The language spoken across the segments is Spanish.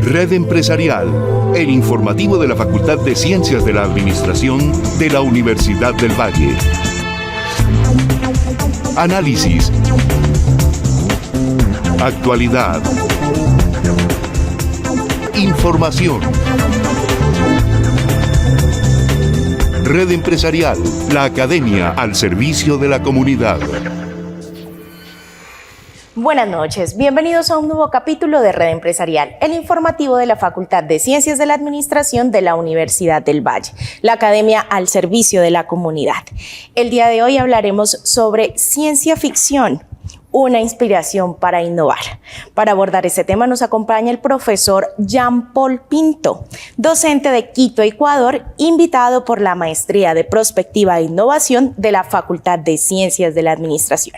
Red Empresarial, el informativo de la Facultad de Ciencias de la Administración de la Universidad del Valle. Análisis. Actualidad. Información. Red Empresarial, la academia al servicio de la comunidad. Buenas noches, bienvenidos a un nuevo capítulo de Red Empresarial, el informativo de la Facultad de Ciencias de la Administración de la Universidad del Valle, la academia al servicio de la comunidad. El día de hoy hablaremos sobre ciencia ficción, una inspiración para innovar. Para abordar este tema nos acompaña el profesor Jean-Paul Pinto, docente de Quito, Ecuador, invitado por la Maestría de Prospectiva e Innovación de la Facultad de Ciencias de la Administración.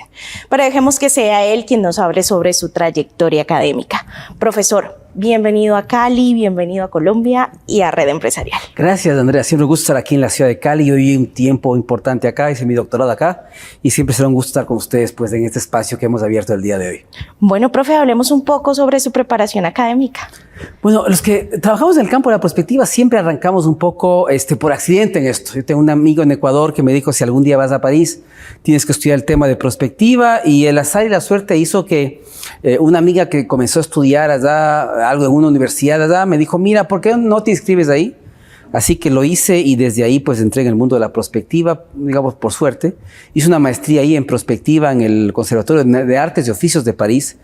Pero dejemos que sea él quien nos hable sobre su trayectoria académica. Profesor, bienvenido a Cali, bienvenido a Colombia y a Red Empresarial. Gracias, Andrea. Siempre un gusto estar aquí en la ciudad de Cali. Yo viví un tiempo importante acá, hice mi doctorado acá y siempre será un gusto estar con ustedes pues, en este espacio que hemos abierto el día de hoy. Bueno, profe, hablemos un poco sobre su preparación académica. Bueno, los que trabajamos en el campo de la prospectiva siempre arrancamos un poco por accidente en esto. Yo tengo un amigo en Ecuador que me dijo, si algún día vas a París, tienes que estudiar el tema de prospectiva, y el azar y la suerte hizo que una amiga que comenzó a estudiar allá, algo en una universidad allá, me dijo, mira, ¿por qué no te inscribes ahí? Así que lo hice y desde ahí pues entré en el mundo de la prospectiva, digamos por suerte. Hice una maestría ahí en prospectiva en el Conservatorio de Artes y Oficios de París,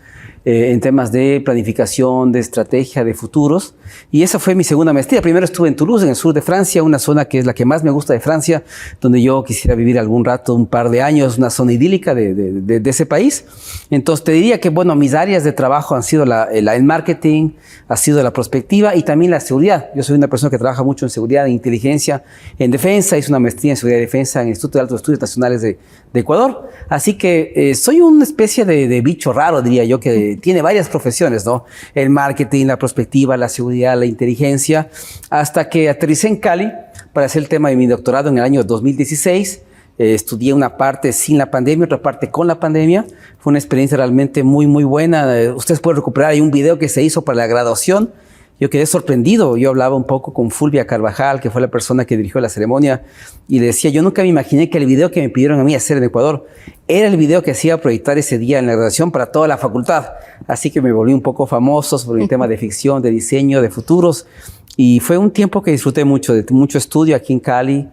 en temas de planificación, de estrategia, de futuros. Y esa fue mi segunda maestría. Primero estuve en Toulouse, en el sur de Francia, una zona que es la que más me gusta de Francia, donde yo quisiera vivir algún rato, un par de años, una zona idílica de ese país. Entonces te diría que, bueno, mis áreas de trabajo han sido el marketing, ha sido la prospectiva y también la seguridad. Yo soy una persona que trabaja mucho en seguridad e inteligencia en defensa. Hice una maestría en seguridad y defensa en el Instituto de Altos Estudios Nacionales de Ecuador. Así que soy una especie de bicho raro, diría yo, que tiene varias profesiones, ¿no? El marketing, la prospectiva, la seguridad, la inteligencia, hasta que aterricé en Cali para hacer el tema de mi doctorado en el año 2016. Estudié una parte sin la pandemia, otra parte con la pandemia. Fue una experiencia realmente muy, muy buena. Ustedes pueden recuperar, hay un video que se hizo para la graduación. Yo quedé sorprendido. Yo hablaba un poco con Fulvia Carvajal, que fue la persona que dirigió la ceremonia, y le decía, yo nunca me imaginé que el video que me pidieron a mí hacer en Ecuador era el video que hacía proyectar ese día en la graduación para toda la facultad. Así que me volví un poco famoso sobre el tema de ficción, de diseño, de futuros. Y fue un tiempo que disfruté mucho, de mucho estudio aquí en Cali,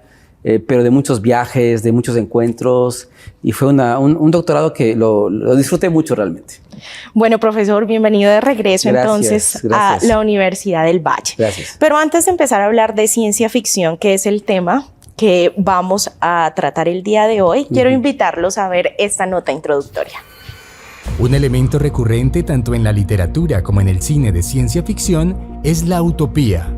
pero de muchos viajes, de muchos encuentros. Y fue un doctorado que lo disfruté mucho realmente. Bueno, profesor, bienvenido de regreso gracias. a la Universidad del Valle. Gracias. Pero antes de empezar a hablar de ciencia ficción, que es el tema que vamos a tratar el día de hoy, quiero invitarlos a ver esta nota introductoria. Un elemento recurrente tanto en la literatura como en el cine de ciencia ficción es la utopía,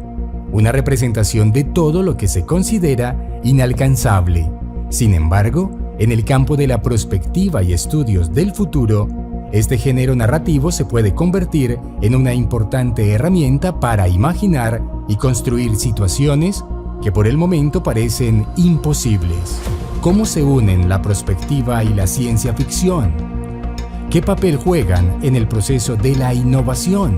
una representación de todo lo que se considera inalcanzable. Sin embargo, en el campo de la prospectiva y estudios del futuro, este género narrativo se puede convertir en una importante herramienta para imaginar y construir situaciones que por el momento parecen imposibles. ¿Cómo se unen la prospectiva y la ciencia ficción? ¿Qué papel juegan en el proceso de la innovación?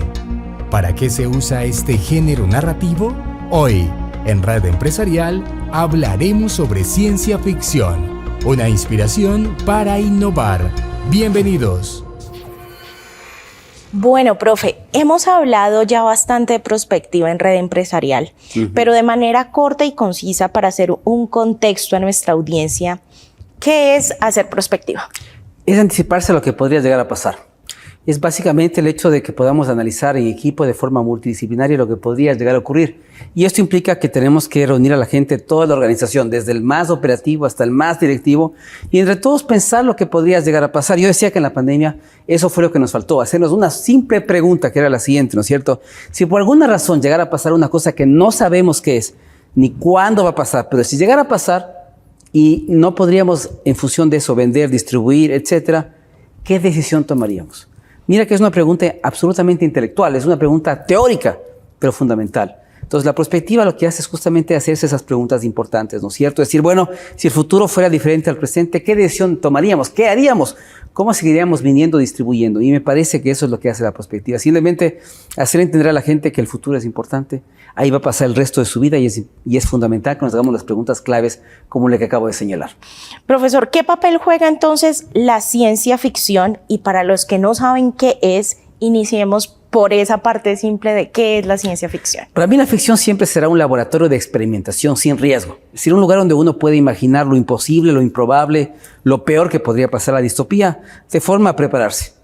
¿Para qué se usa este género narrativo? Hoy, en Red Empresarial, hablaremos sobre ciencia ficción, una inspiración para innovar. Bienvenidos. Bueno, profe, hemos hablado ya bastante de prospectiva en Red Empresarial, pero de manera corta y concisa para hacer un contexto a nuestra audiencia, ¿qué es hacer prospectiva? Es anticiparse a lo que podría llegar a pasar. Es básicamente el hecho de que podamos analizar en equipo de forma multidisciplinaria lo que podría llegar a ocurrir. Y esto implica que tenemos que reunir a la gente de toda la organización, desde el más operativo hasta el más directivo, y entre todos pensar lo que podría llegar a pasar. Yo decía que en la pandemia eso fue lo que nos faltó, hacernos una simple pregunta que era la siguiente, ¿no es cierto? Si por alguna razón llegara a pasar una cosa que no sabemos qué es, ni cuándo va a pasar, pero si llegara a pasar y no podríamos en función de eso vender, distribuir, etcétera, ¿qué decisión tomaríamos? Mira que es una pregunta absolutamente intelectual, es una pregunta teórica, pero fundamental. Entonces, la prospectiva lo que hace es justamente hacerse esas preguntas importantes, ¿no es cierto? Decir, bueno, si el futuro fuera diferente al presente, ¿qué decisión tomaríamos? ¿Qué haríamos? ¿Cómo seguiríamos viniendo, distribuyendo? Y me parece que eso es lo que hace la prospectiva. Simplemente hacer entender a la gente que el futuro es importante. Ahí va a pasar el resto de su vida y es fundamental que nos hagamos las preguntas claves como la que acabo de señalar. Profesor, ¿qué papel juega entonces la ciencia ficción? Y para los que no saben qué es, iniciemos por esa parte simple de qué es la ciencia ficción. Para mí la ficción siempre será un laboratorio de experimentación sin riesgo. Es decir, un lugar donde uno puede imaginar lo imposible, lo improbable, lo peor que podría pasar a la distopía, de forma a prepararse.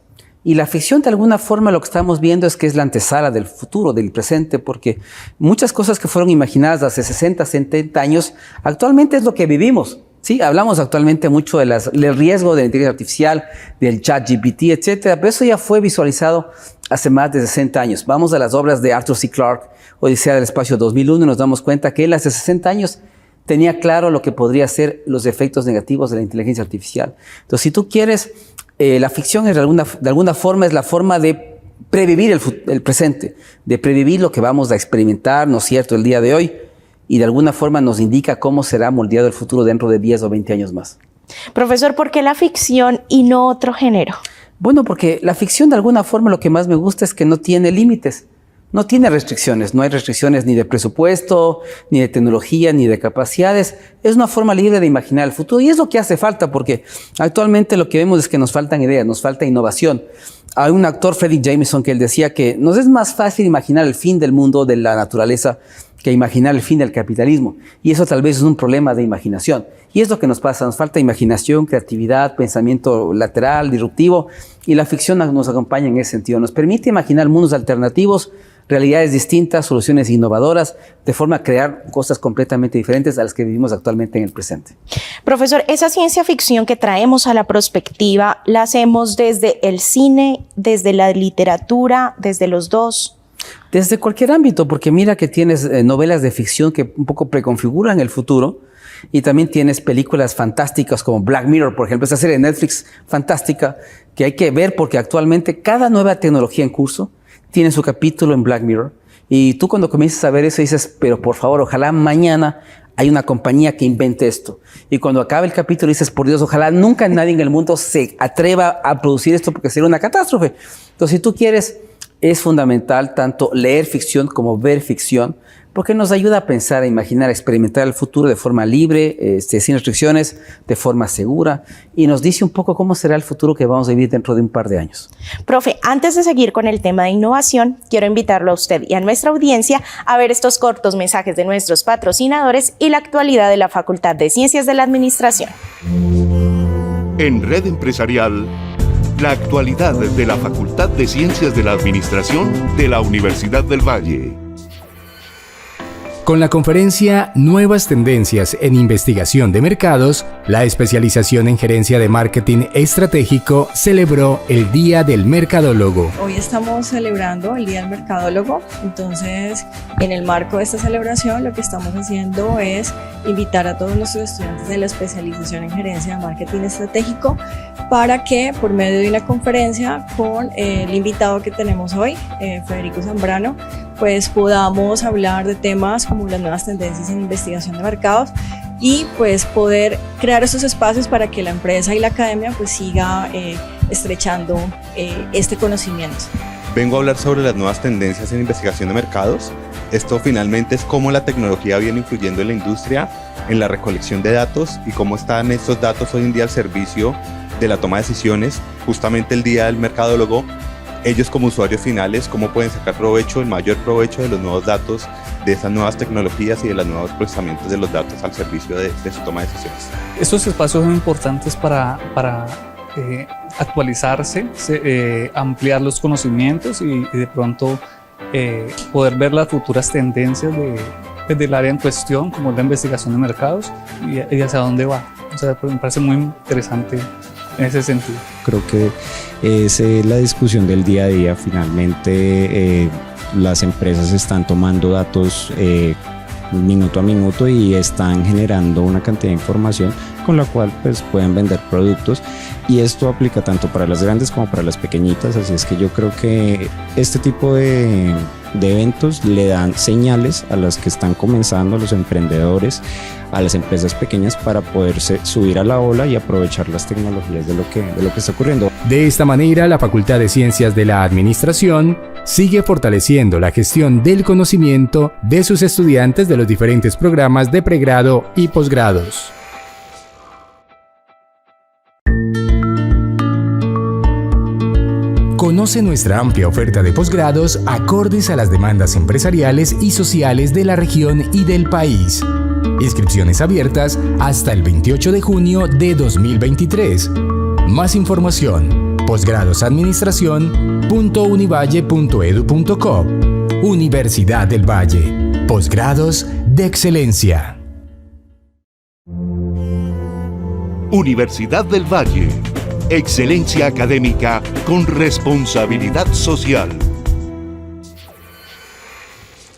Y la ficción, de alguna forma, lo que estamos viendo es que es la antesala del futuro, del presente, porque muchas cosas que fueron imaginadas hace 60, 70 años, actualmente es lo que vivimos. Sí, hablamos actualmente mucho del riesgo de la inteligencia artificial, del ChatGPT, etcétera, pero eso ya fue visualizado hace más de 60 años. Vamos a las obras de Arthur C. Clarke, Odisea del Espacio 2001, y nos damos cuenta que él hace 60 años tenía claro lo que podría ser los efectos negativos de la inteligencia artificial. Entonces, si tú quieres, la ficción es de alguna forma es la forma de previvir el presente, de previvir lo que vamos a experimentar, ¿no es cierto?, el día de hoy, y de alguna forma nos indica cómo será moldeado el futuro dentro de 10 o 20 años más. Profesor, ¿por qué la ficción y no otro género? Bueno, porque la ficción de alguna forma lo que más me gusta es que no tiene límites, no tiene restricciones, no hay restricciones ni de presupuesto, ni de tecnología, ni de capacidades. Es una forma libre de imaginar el futuro y es lo que hace falta, porque actualmente lo que vemos es que nos faltan ideas, nos falta innovación. Hay un actor, Fredric Jameson, que él decía que nos es más fácil imaginar el fin del mundo, de la naturaleza, que imaginar el fin del capitalismo. Y eso tal vez es un problema de imaginación. Y es lo que nos pasa, nos falta imaginación, creatividad, pensamiento lateral, disruptivo, y la ficción nos acompaña en ese sentido. Nos permite imaginar mundos alternativos, realidades distintas, soluciones innovadoras, de forma a crear cosas completamente diferentes a las que vivimos actualmente en el presente. Profesor, esa ciencia ficción que traemos a la prospectiva, ¿la hacemos desde el cine, desde la literatura, desde los dos? Desde cualquier ámbito, porque mira que tienes novelas de ficción que un poco preconfiguran el futuro, y también tienes películas fantásticas como Black Mirror, por ejemplo, esa serie de Netflix fantástica que hay que ver porque actualmente cada nueva tecnología en curso tiene su capítulo en Black Mirror. Y tú cuando comienzas a ver eso dices, pero por favor, ojalá mañana hay una compañía que invente esto. Y cuando acaba el capítulo dices, por Dios, ojalá nunca nadie en el mundo se atreva a producir esto porque sería una catástrofe. Entonces, si tú quieres, es fundamental tanto leer ficción como ver ficción, porque nos ayuda a pensar, a imaginar, a experimentar el futuro de forma libre, sin restricciones, de forma segura, y nos dice un poco cómo será el futuro que vamos a vivir dentro de un par de años. Profe, antes de seguir con el tema de innovación, quiero invitarlo a usted y a nuestra audiencia a ver estos cortos mensajes de nuestros patrocinadores y la actualidad de la Facultad de Ciencias de la Administración. En Red Empresarial, la actualidad de la Facultad de Ciencias de la Administración de la Universidad del Valle. Con la conferencia Nuevas Tendencias en Investigación de Mercados, la especialización en Gerencia de Marketing Estratégico celebró el Día del Mercadólogo. Hoy estamos celebrando el Día del Mercadólogo, entonces en el marco de esta celebración lo que estamos haciendo es invitar a todos nuestros estudiantes de la especialización en Gerencia de Marketing Estratégico para que por medio de una conferencia con el invitado que tenemos hoy, Federico Zambrano, pues podamos hablar de temas como las nuevas tendencias en investigación de mercados y pues poder crear esos espacios para que la empresa y la academia pues siga estrechando este conocimiento. Vengo a hablar sobre las nuevas tendencias en investigación de mercados. Esto finalmente es cómo la tecnología viene influyendo en la industria, en la recolección de datos y cómo están estos datos hoy en día al servicio de la toma de decisiones. Justamente el Día del Mercadólogo, ellos como usuarios finales, cómo pueden sacar provecho, el mayor provecho de los nuevos datos, de esas nuevas tecnologías y de los nuevos procesamientos de los datos al servicio de su toma de decisiones. Estos espacios son importantes para actualizarse, ampliar los conocimientos y de pronto poder ver las futuras tendencias del área en cuestión, como la investigación de mercados y hacia dónde va. O sea, me parece muy interesante en ese sentido. Creo que es la discusión del día a día. Finalmente las empresas están tomando datos minuto a minuto y están generando una cantidad de información con la cual pues pueden vender productos, y esto aplica tanto para las grandes como para las pequeñitas. Así es que yo creo que este tipo de de eventos le dan señales a las que están comenzando, a los emprendedores, a las empresas pequeñas para poderse subir a la ola y aprovechar las tecnologías de lo que está ocurriendo. De esta manera, la Facultad de Ciencias de la Administración sigue fortaleciendo la gestión del conocimiento de sus estudiantes de los diferentes programas de pregrado y posgrados. Conoce nuestra amplia oferta de posgrados acordes a las demandas empresariales y sociales de la región y del país. Inscripciones abiertas hasta el 28 de junio de 2023. Más información: posgradosadministracion.univalle.edu.co. Universidad del Valle. Posgrados de excelencia. Universidad del Valle. Excelencia académica con responsabilidad social.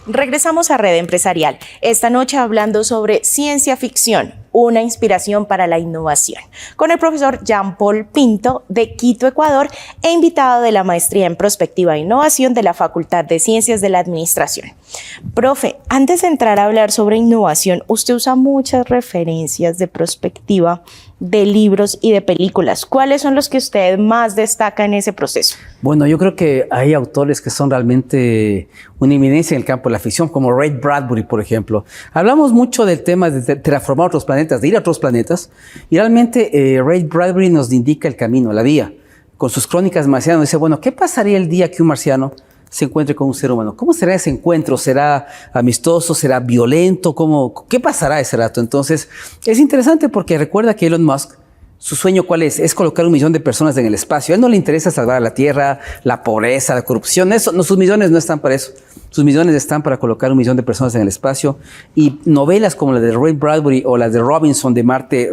Regresamos a Red Empresarial, esta noche hablando sobre ciencia ficción, una inspiración para la innovación, con el profesor Jean-Paul Pinto de Quito, Ecuador, e invitado de la Maestría en Prospectiva e Innovación de la Facultad de Ciencias de la Administración. Profe, antes de entrar a hablar sobre innovación, usted usa muchas referencias de prospectiva, de libros y de películas. ¿Cuáles son los que usted más destaca en ese proceso? Bueno, yo creo que hay autores que son realmente una eminencia en el campo de la ficción, como Ray Bradbury, por ejemplo. Hablamos mucho del tema de terraformar otros planetas, de ir a otros planetas, y realmente Ray Bradbury nos indica el camino, la vía. Con sus crónicas marcianas dice, bueno, ¿qué pasaría el día que un marciano se encuentre con un ser humano? ¿Cómo será ese encuentro? ¿Será amistoso? ¿Será violento? ¿Qué pasará ese rato? Entonces, es interesante porque recuerda que Elon Musk, su sueño ¿cuál es? Es colocar 1 millón de personas en el espacio. A él no le interesa salvar a la Tierra, la pobreza, la corrupción. Eso, no, sus millones no están para eso. Sus millones están para colocar 1 millón de personas en el espacio. Y novelas como la de Ray Bradbury o las de Robinson de Marte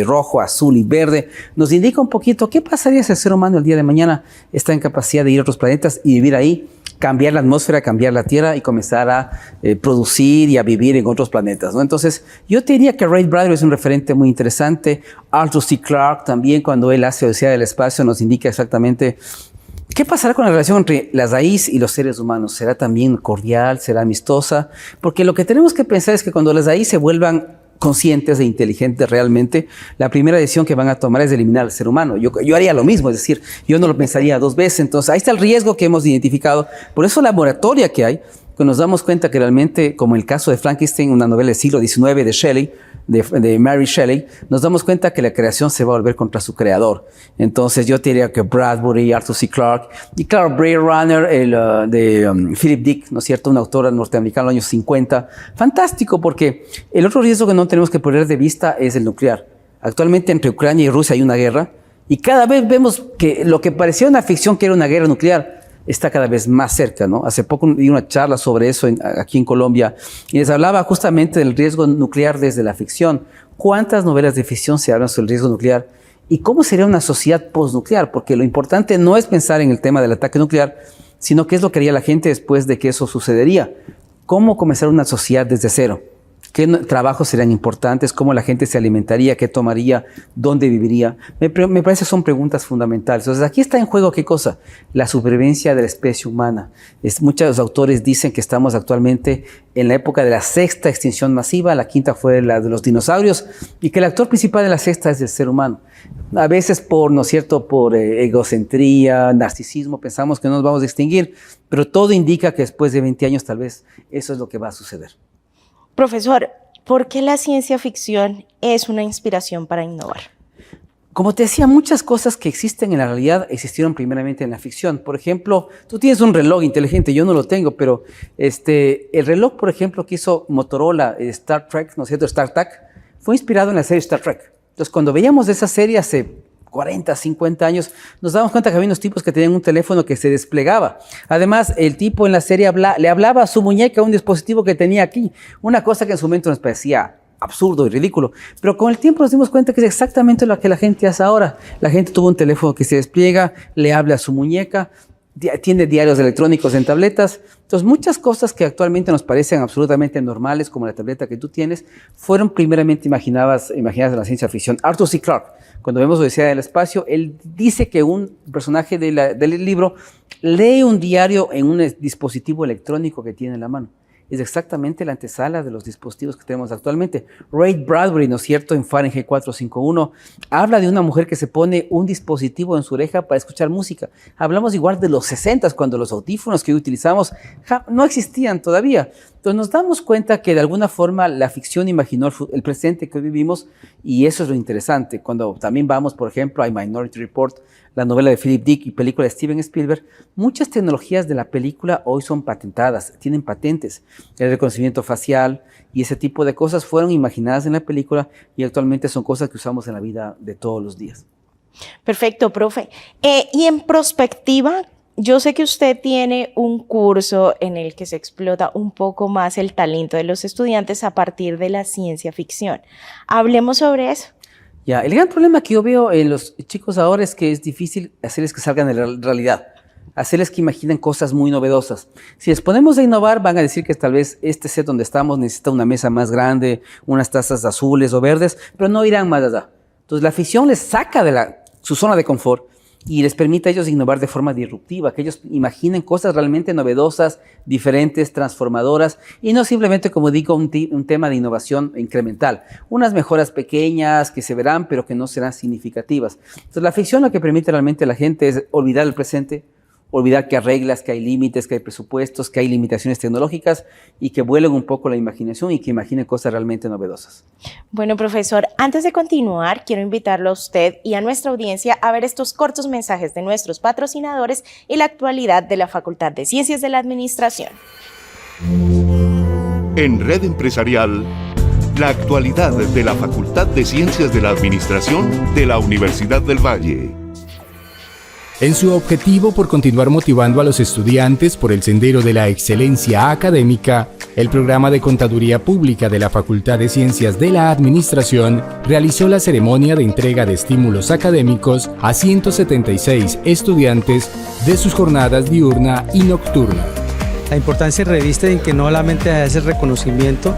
rojo, azul y verde nos indica un poquito qué pasaría si el ser humano el día de mañana está en capacidad de ir a otros planetas y vivir ahí, cambiar la atmósfera, cambiar la Tierra y comenzar a producir y a vivir en otros planetas, ¿no? Entonces, yo te diría que Ray Bradbury es un referente muy interesante. Arthur C. Clarke también, cuando él hace Odisea del Espacio, nos indica exactamente qué pasará con la relación entre las raíces y los seres humanos. ¿Será también cordial? ¿Será amistosa? Porque lo que tenemos que pensar es que cuando las raíces se vuelvan conscientes e inteligentes realmente, la primera decisión que van a tomar es eliminar al ser humano. Yo haría lo mismo, es decir, yo no lo pensaría 2 veces. Entonces, ahí está el riesgo que hemos identificado. Por eso la moratoria que hay, que nos damos cuenta que realmente, como el caso de Frankenstein, una novela del siglo XIX de Shelley, de Mary Shelley, nos damos cuenta que la creación se va a volver contra su creador. Entonces yo te diría que Bradbury, Arthur C. Clarke, y claro, Blade Runner, de Philip Dick, ¿no es cierto?, un autor norteamericano de los años 50. Fantástico, porque el otro riesgo que no tenemos que perder de vista es el nuclear. Actualmente entre Ucrania y Rusia hay una guerra, y cada vez vemos que lo que parecía una ficción, que era una guerra nuclear, está cada vez más cerca, ¿no? Hace poco di una charla sobre eso aquí en Colombia y les hablaba justamente del riesgo nuclear desde la ficción. ¿Cuántas novelas de ficción se hablan sobre el riesgo nuclear? ¿Y cómo sería una sociedad postnuclear? Porque lo importante no es pensar en el tema del ataque nuclear, sino qué es lo que haría la gente después de que eso sucedería. ¿Cómo comenzar una sociedad desde cero? ¿Qué trabajos serían importantes? ¿Cómo la gente se alimentaría? ¿Qué tomaría? ¿Dónde viviría? Me parece que son preguntas fundamentales. Entonces, aquí está en juego, ¿qué cosa? La supervivencia de la especie humana. Muchos autores dicen que estamos actualmente en la época de la 6ª extinción masiva, la 5ª fue la de los dinosaurios, y que el actor principal de la 6ª es el ser humano. A veces ¿no es cierto?, por egocentría, narcisismo, pensamos que no nos vamos a extinguir, pero todo indica que después de 20 años tal vez eso es lo que va a suceder. Profesor, ¿por qué la ciencia ficción es una inspiración para innovar? Como te decía, muchas cosas que existen en la realidad existieron primeramente en la ficción. Por ejemplo, tú tienes un reloj inteligente, yo no lo tengo, pero el reloj, por ejemplo, que hizo Motorola, Star Trek, ¿no es cierto?, StarTAC, fue inspirado en la serie Star Trek. Entonces, cuando veíamos esa serie hace 40, 50 años, nos damos cuenta que había unos tipos que tenían un teléfono que se desplegaba. Además, el tipo en la serie le hablaba a su muñeca, un dispositivo que tenía aquí, una cosa que en su momento nos parecía absurdo y ridículo, pero con el tiempo nos dimos cuenta que es exactamente lo que la gente hace ahora. La gente tuvo un teléfono que se despliega, le habla a su muñeca. tiene diarios electrónicos en tabletas. Entonces, muchas cosas que actualmente nos parecen absolutamente normales, como la tableta que tú tienes, fueron primeramente imaginadas en la ciencia ficción. Arthur C. Clarke, cuando vemos Odisea del Espacio, él dice que un personaje del libro lee un diario en un dispositivo electrónico que tiene en la mano. Es exactamente la antesala de los dispositivos que tenemos actualmente. Ray Bradbury, ¿no es cierto?, en Fahrenheit 451, habla de una mujer que se pone un dispositivo en su oreja para escuchar música. Hablamos igual de los 60s, cuando los audífonos que hoy utilizamos no existían todavía. Entonces nos damos cuenta que de alguna forma la ficción imaginó el presente que hoy vivimos, y eso es lo interesante. Cuando también vamos, por ejemplo, a Minority Report, la novela de Philip Dick y película de Steven Spielberg, muchas tecnologías de la película hoy son patentadas, tienen patentes. El reconocimiento facial y ese tipo de cosas fueron imaginadas en la película y actualmente son cosas que usamos en la vida de todos los días. Perfecto, profe. Y en prospectiva, yo sé que usted tiene un curso en el que se explota un poco más el talento de los estudiantes a partir de la ciencia ficción. Hablemos sobre eso. Ya, el gran problema que yo veo en los chicos ahora es que es difícil hacerles que salgan de la realidad, hacerles que imaginen cosas muy novedosas. Si les ponemos a innovar, van a decir que tal vez este set donde estamos necesita una mesa más grande, unas tazas azules o verdes, pero no irán más allá. Entonces la ficción les saca de su zona de confort y les permite a ellos innovar de forma disruptiva, que ellos imaginen cosas realmente novedosas, diferentes, transformadoras, y no simplemente, como digo, un tema de innovación incremental. Unas mejoras pequeñas que se verán, pero que no serán significativas. Entonces, la ficción lo que permite realmente a la gente es olvidar el presente, olvidar que hay reglas, que hay límites, que hay presupuestos, que hay limitaciones tecnológicas, y que vuelen un poco la imaginación y que imaginen cosas realmente novedosas. Bueno, profesor, antes de continuar, quiero invitarlo a usted y a nuestra audiencia a ver estos cortos mensajes de nuestros patrocinadores y la actualidad de la Facultad de Ciencias de la Administración. En Red Empresarial, la actualidad de la Facultad de Ciencias de la Administración de la Universidad del Valle. En su objetivo por continuar motivando a los estudiantes por el sendero de la excelencia académica, el programa de Contaduría Pública de la Facultad de Ciencias de la Administración realizó la ceremonia de entrega de estímulos académicos a 176 estudiantes de sus jornadas diurna y nocturna. La importancia reviste en que no solamente hace reconocimiento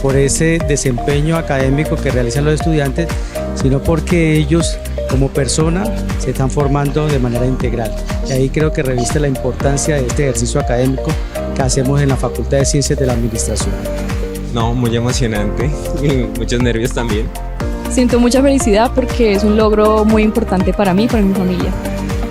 por ese desempeño académico que realizan los estudiantes, sino porque ellos como persona se están formando de manera integral. Y ahí creo que reviste la importancia de este ejercicio académico que hacemos en la Facultad de Ciencias de la Administración. No, muy emocionante y muchos nervios también. Siento mucha felicidad porque es un logro muy importante para mí y para mi familia.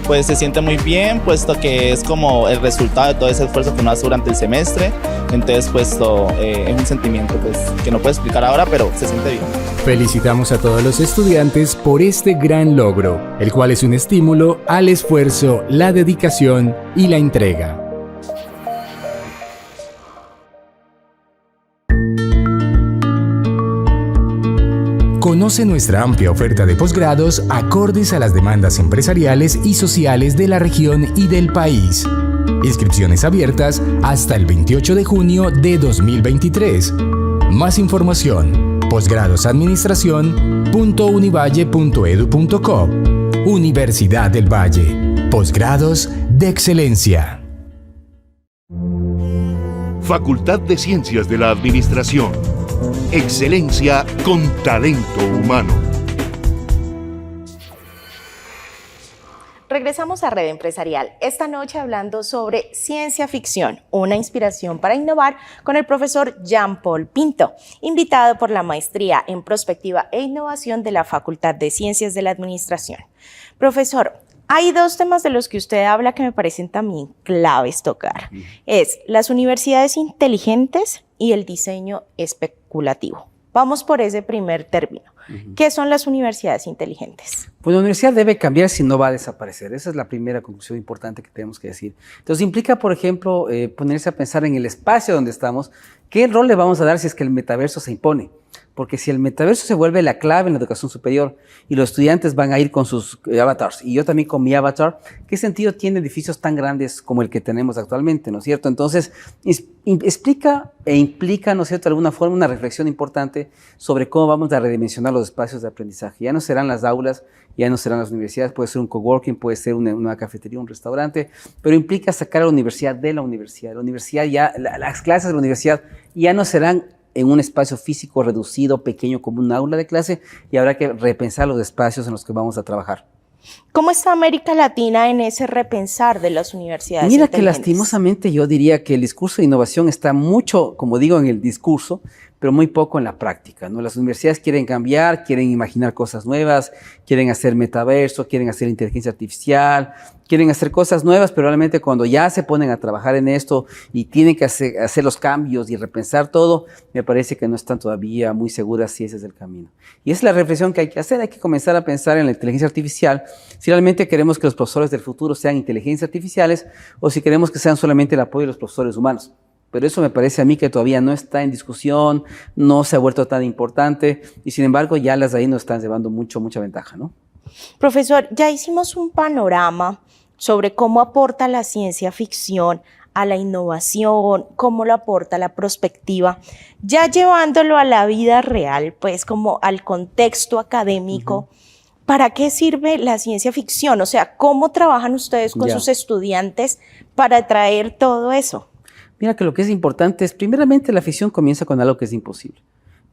Pues se siente muy bien, puesto que es como el resultado de todo ese esfuerzo que uno hace durante el semestre. Entonces, puesto es un sentimiento pues, que no puedo explicar ahora, pero se siente bien. Felicitamos a todos los estudiantes por este gran logro, el cual es un estímulo al esfuerzo, la dedicación y la entrega. Conoce nuestra amplia oferta de posgrados acordes a las demandas empresariales y sociales de la región y del país. Inscripciones abiertas hasta el 28 de junio de 2023. Más información: posgradosadministración.univalle.edu.co. Universidad del Valle. Posgrados de excelencia. Facultad de Ciencias de la Administración. Excelencia con talento humano. Regresamos a Red Empresarial, esta noche hablando sobre ciencia ficción, una inspiración para innovar con el profesor Jean-Paul Pinto, invitado por la Maestría en Prospectiva e Innovación de la Facultad de Ciencias de la Administración. Profesor, hay dos temas de los que usted habla que me parecen también claves tocar. Es las universidades inteligentes y el diseño especulativo. Vamos por ese primer término. ¿Qué son las universidades inteligentes? Pues la universidad debe cambiar si no va a desaparecer. Esa es la primera conclusión importante que tenemos que decir. Entonces implica, por ejemplo, ponerse a pensar en el espacio donde estamos. ¿Qué rol le vamos a dar si es que el metaverso se impone? Porque si el metaverso se vuelve la clave en la educación superior y los estudiantes van a ir con sus avatars y yo también con mi avatar, ¿qué sentido tiene edificios tan grandes como el que tenemos actualmente, ¿no es cierto? Entonces, explica e implica, ¿no es cierto?, de alguna forma una reflexión importante sobre cómo vamos a redimensionar los espacios de aprendizaje. Ya no serán las aulas, ya no serán las universidades, puede ser un coworking, puede ser una cafetería, un restaurante, pero implica sacar a la universidad de la universidad. La universidad ya, las clases de la universidad ya no serán en un espacio físico reducido, pequeño, como un aula de clase, y habrá que repensar los espacios en los que vamos a trabajar. ¿Cómo está América Latina en ese repensar de las universidades Mira que inteligentes? lastimosamente yo diría que el discurso de innovación está mucho, como digo, en el discurso, pero muy poco en la práctica, ¿no? Las universidades quieren cambiar, quieren imaginar cosas nuevas, quieren hacer metaverso, quieren hacer inteligencia artificial, quieren hacer cosas nuevas, pero realmente cuando ya se ponen a trabajar en esto y tienen que hacer los cambios y repensar todo, me parece que no están todavía muy seguras si ese es el camino. Y esa es la reflexión que hay que hacer, hay que comenzar a pensar en la inteligencia artificial, si realmente queremos que los profesores del futuro sean inteligencias artificiales o si queremos que sean solamente el apoyo de los profesores humanos. Pero eso me parece a mí que todavía no está en discusión, no se ha vuelto tan importante y sin embargo ya las ahí nos están llevando mucha ventaja, ¿no? Profesor, ya hicimos un panorama sobre cómo aporta la ciencia ficción a la innovación, cómo lo aporta la prospectiva, ya llevándolo a la vida real, pues como al contexto académico. ¿Para qué sirve la ciencia ficción? O sea, ¿cómo trabajan ustedes con sus estudiantes para traer todo eso? Mira que lo que es importante es, primeramente, la ficción comienza con algo que es imposible.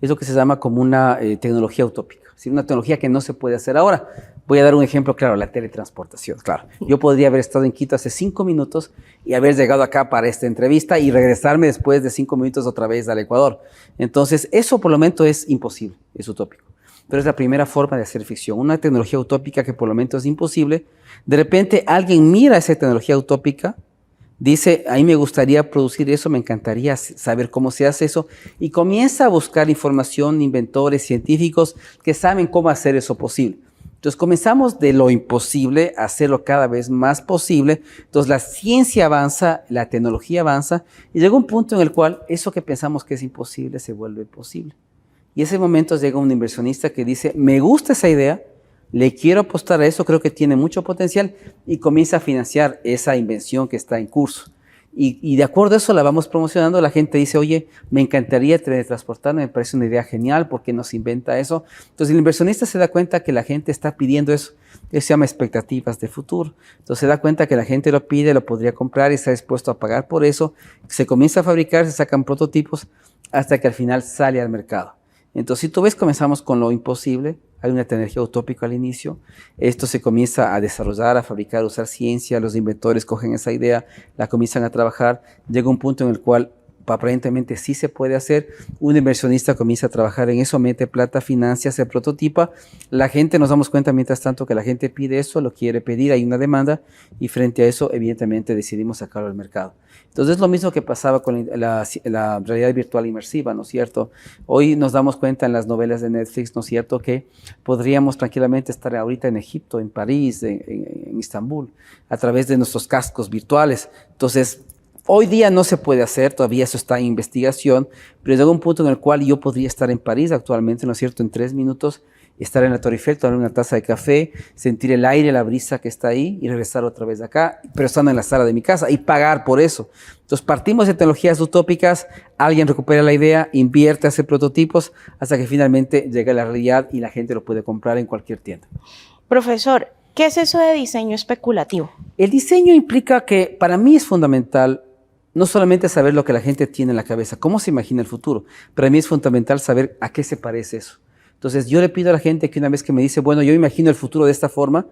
Es lo que se llama como una tecnología utópica, es decir, una tecnología que no se puede hacer ahora. Voy a dar un ejemplo claro, la teletransportación. Claro, yo podría haber estado en Quito hace 5 minutos y haber llegado acá para esta entrevista y regresarme después de 5 minutos otra vez al Ecuador. Entonces, eso por lo menos es imposible, es utópico. Pero es la primera forma de hacer ficción, una tecnología utópica que por lo menos es imposible. De repente alguien mira esa tecnología utópica, dice, a mí me gustaría producir eso, me encantaría saber cómo se hace eso, y comienza a buscar información, inventores, científicos que saben cómo hacer eso posible. Entonces comenzamos de lo imposible a hacerlo cada vez más posible. Entonces la ciencia avanza, la tecnología avanza, y llega un punto en el cual eso que pensamos que es imposible se vuelve posible. Y en ese momento llega un inversionista que dice, me gusta esa idea, le quiero apostar a eso, creo que tiene mucho potencial, y comienza a financiar esa invención que está en curso. Y de acuerdo a eso la vamos promocionando, la gente dice, oye, me encantaría teletransportarme, me parece una idea genial, ¿por qué no se inventa eso? Entonces el inversionista se da cuenta que la gente está pidiendo eso se llama expectativas de futuro. Entonces se da cuenta que la gente lo pide, lo podría comprar y está dispuesto a pagar por eso, se comienza a fabricar, se sacan prototipos, hasta que al final sale al mercado. Entonces, si tú ves, comenzamos con lo imposible, hay una tecnología utópica al inicio, esto se comienza a desarrollar, a fabricar, a usar ciencia, los inventores cogen esa idea, la comienzan a trabajar, llega un punto en el cual aparentemente sí se puede hacer, un inversionista comienza a trabajar en eso, mete plata, financia, se prototipa, la gente, nos damos cuenta mientras tanto que la gente pide eso, lo quiere pedir, hay una demanda y frente a eso evidentemente decidimos sacarlo al mercado. Entonces es lo mismo que pasaba con la realidad virtual inmersiva, ¿no es cierto? Hoy nos damos cuenta en las novelas de Netflix, ¿no es cierto?, que podríamos tranquilamente estar ahorita en Egipto, en París, en Estambul, a través de nuestros cascos virtuales. Entonces, hoy día no se puede hacer, todavía eso está en investigación, pero llega un punto en el cual yo podría estar en París actualmente, ¿no es cierto?, en 3 minutos, estar en la Torre Eiffel, tomar una taza de café, sentir el aire, la brisa que está ahí y regresar otra vez acá, pero estando en la sala de mi casa y pagar por eso. Entonces partimos de tecnologías utópicas, alguien recupera la idea, invierte, hace prototipos, hasta que finalmente llega la realidad y la gente lo puede comprar en cualquier tienda. Profesor, ¿qué es eso de diseño especulativo? El diseño implica que para mí es fundamental no solamente saber lo que la gente tiene en la cabeza, cómo se imagina el futuro, para mí es fundamental saber a qué se parece eso. Entonces yo le pido a la gente que una vez que me dice, bueno, yo imagino el futuro de esta forma,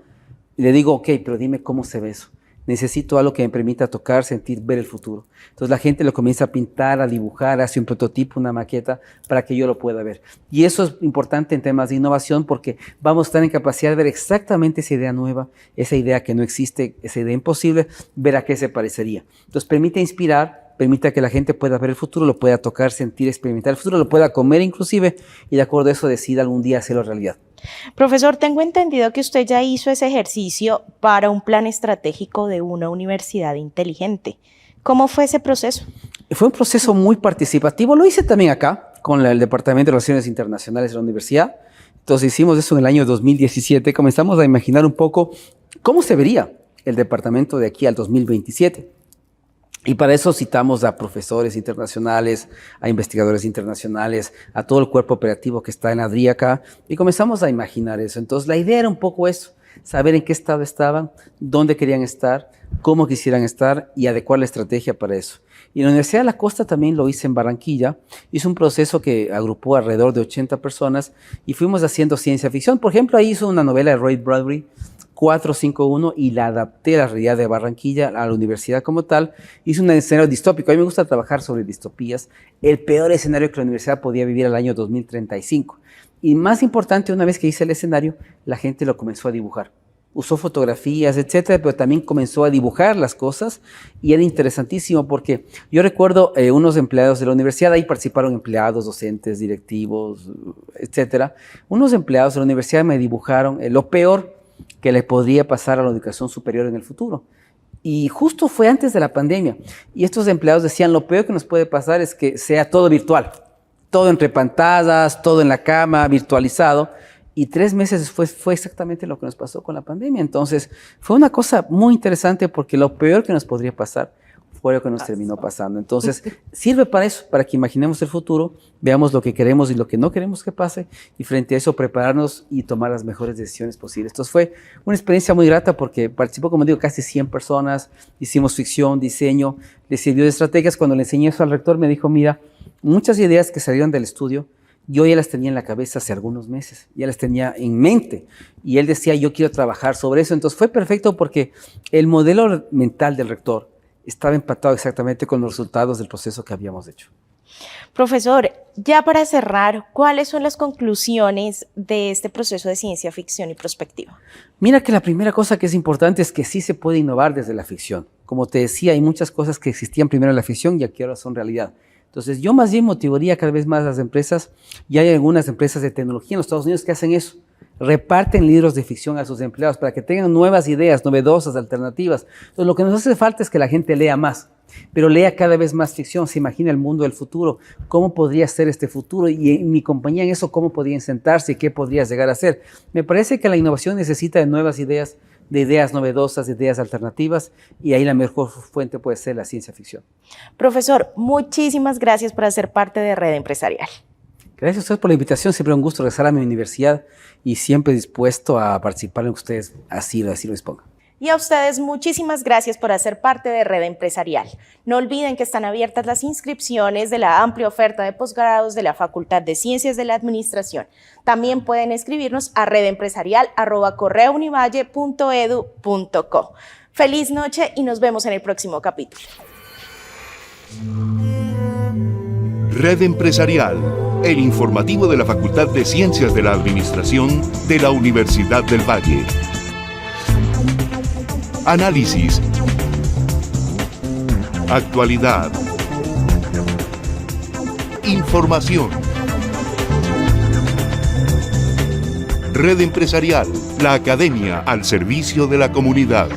le digo, ok, pero dime cómo se ve eso. Necesito algo que me permita tocar, sentir, ver el futuro. Entonces la gente lo comienza a pintar, a dibujar, hace un prototipo, una maqueta, para que yo lo pueda ver. Y eso es importante en temas de innovación porque vamos a estar en capacidad de ver exactamente esa idea nueva, esa idea que no existe, esa idea imposible, ver a qué se parecería. Entonces permite inspirar, permita que la gente pueda ver el futuro, lo pueda tocar, sentir, experimentar el futuro, lo pueda comer inclusive, y de acuerdo a eso decida algún día hacerlo realidad. Profesor, tengo entendido que usted ya hizo ese ejercicio para un plan estratégico de una universidad inteligente. ¿Cómo fue ese proceso? Fue un proceso muy participativo, lo hice también acá, con el Departamento de Relaciones Internacionales de la universidad. Entonces hicimos eso en el año 2017. Comenzamos a imaginar un poco cómo se vería el departamento de aquí al 2027. Y para eso citamos a profesores internacionales, a investigadores internacionales, a todo el cuerpo operativo que está en Adriaca, y comenzamos a imaginar eso. Entonces la idea era un poco eso, saber en qué estado estaban, dónde querían estar, cómo quisieran estar y adecuar la estrategia para eso. Y la Universidad de la Costa también lo hice en Barranquilla. Hizo un proceso que agrupó alrededor de 80 personas y fuimos haciendo ciencia ficción. Por ejemplo, ahí hizo una novela de Ray Bradbury, 451, y la adapté a la realidad de Barranquilla, a la universidad como tal. Hice un escenario distópico. A mí me gusta trabajar sobre distopías. El peor escenario que la universidad podía vivir al año 2035. Y más importante, una vez que hice el escenario, la gente lo comenzó a dibujar. Usó fotografías, etcétera, pero también comenzó a dibujar las cosas y era interesantísimo porque yo recuerdo unos empleados de la universidad, ahí participaron empleados, docentes, directivos, etcétera. Unos empleados de la universidad me dibujaron lo peor que le podría pasar a la educación superior en el futuro. Y justo fue antes de la pandemia. Y estos empleados decían, lo peor que nos puede pasar es que sea todo virtual, todo entre pantallas, todo en la cama, virtualizado. Y 3 meses después fue exactamente lo que nos pasó con la pandemia. Entonces, fue una cosa muy interesante porque lo peor que nos podría pasar fue lo que nos terminó pasando. Entonces, sirve para eso, para que imaginemos el futuro, veamos lo que queremos y lo que no queremos que pase, y frente a eso prepararnos y tomar las mejores decisiones posibles. Entonces, fue una experiencia muy grata porque participó, como digo, casi 100 personas, hicimos ficción, diseño, le sirvió de estrategias. Cuando le enseñé eso al rector, me dijo, mira, muchas ideas que salieron del estudio, yo ya las tenía en la cabeza hace algunos meses, ya las tenía en mente. Y él decía, yo quiero trabajar sobre eso. Entonces fue perfecto porque el modelo mental del rector estaba empatado exactamente con los resultados del proceso que habíamos hecho. Profesor, ya para cerrar, ¿cuáles son las conclusiones de este proceso de ciencia ficción y prospectiva? Mira que la primera cosa que es importante es que sí se puede innovar desde la ficción. Como te decía, hay muchas cosas que existían primero en la ficción y que ahora son realidad. Entonces, yo más bien motivaría cada vez más a las empresas, y hay algunas empresas de tecnología en los Estados Unidos que hacen eso. Reparten libros de ficción a sus empleados para que tengan nuevas ideas, novedosas, alternativas. Entonces, lo que nos hace falta es que la gente lea más, pero lea cada vez más ficción, se imagina el mundo del futuro, cómo podría ser este futuro, y en mi compañía en eso, cómo podrían sentarse y qué podría llegar a ser. Me parece que la innovación necesita de nuevas ideas, de ideas novedosas, de ideas alternativas, y ahí la mejor fuente puede ser la ciencia ficción. Profesor, muchísimas gracias por hacer parte de Red Empresarial. Gracias a ustedes por la invitación, siempre un gusto regresar a mi universidad y siempre dispuesto a participar en lo que ustedes así lo dispongan. Y a ustedes muchísimas gracias por hacer parte de Red Empresarial. No olviden que están abiertas las inscripciones de la amplia oferta de posgrados de la Facultad de Ciencias de la Administración. También pueden escribirnos a redempresarial@correounivalle.edu.co. Feliz noche y nos vemos en el próximo capítulo. Red Empresarial, el informativo de la Facultad de Ciencias de la Administración de la Universidad del Valle. Análisis, actualidad, información. Red Empresarial, la academia al servicio de la comunidad.